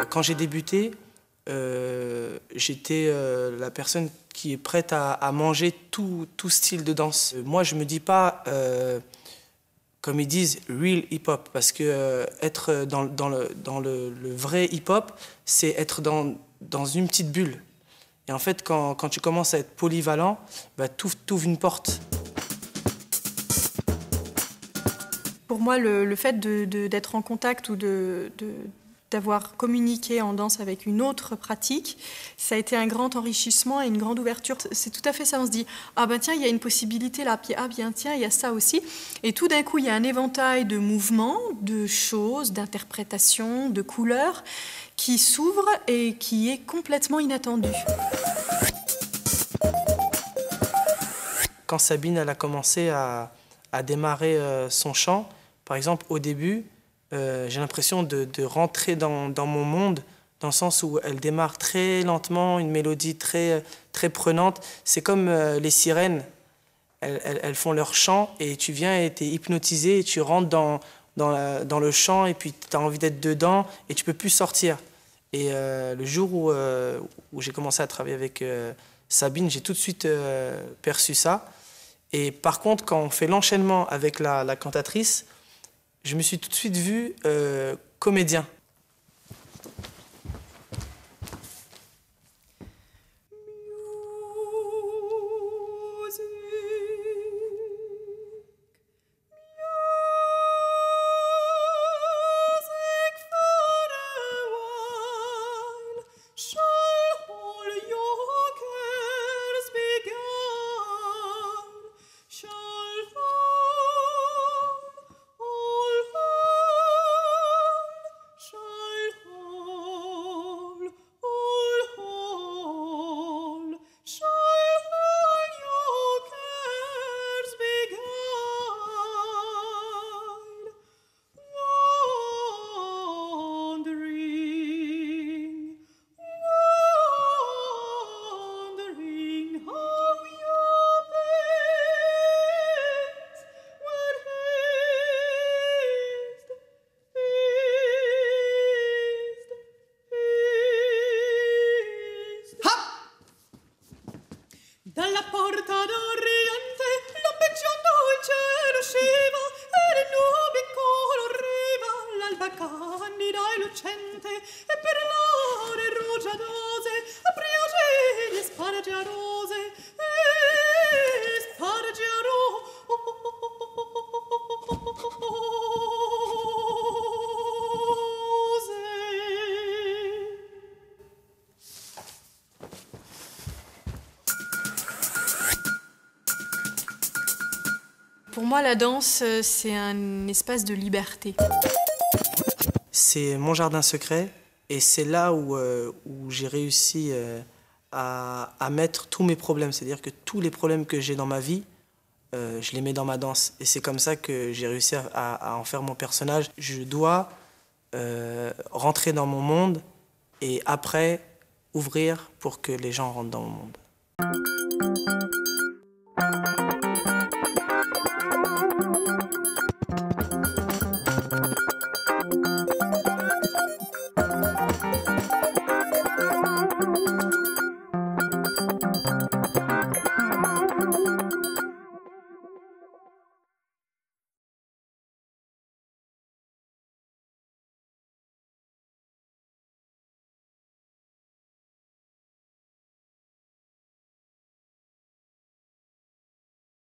Quand j'ai débuté, j'étais la personne qui est prête à manger tout style de danse. Moi, je me dis pas, comme ils disent, real hip-hop, parce que être dans le vrai hip-hop, c'est être dans une petite bulle. Et en fait, quand tu commences à être polyvalent, bah, t'ouvres une porte. Pour moi, le fait d'être en contact ou d'avoir communiqué en danse avec une autre pratique, ça a été un grand enrichissement et une grande ouverture. C'est tout à fait ça, on se dit « Ah ben tiens, il y a une possibilité là, puis ah bien tiens, il y a ça aussi ». Et tout d'un coup, il y a un éventail de mouvements, de choses, d'interprétations, de couleurs qui s'ouvre et qui est complètement inattendu. Quand Sabine elle a commencé à démarrer son chant, par exemple, au début, j'ai l'impression de rentrer dans mon monde, dans le sens où elle démarre très lentement, une mélodie très prenante. C'est comme les sirènes, elles font leur chant et tu viens et tu es hypnotisé et tu rentres dans le chant et puis tu as envie d'être dedans et tu ne peux plus sortir. Et le jour où j'ai commencé à travailler avec Sabine, j'ai tout de suite perçu ça. Et par contre, quand on fait l'enchaînement avec la cantatrice, je me suis tout de suite vu comédien. Dalla porta d'Oriente lampeggiando il cielo usciva e le nubi coloriva l'alba candida e lucente e per l'ore rugiadose apria gli spargiarose e Pour moi, la danse, c'est un espace de liberté. C'est mon jardin secret et c'est là où j'ai réussi à mettre tous mes problèmes. C'est-à-dire que tous les problèmes que j'ai dans ma vie, je les mets dans ma danse. Et c'est comme ça que j'ai réussi à en faire mon personnage. Je dois rentrer dans mon monde et après ouvrir pour que les gens rentrent dans mon monde.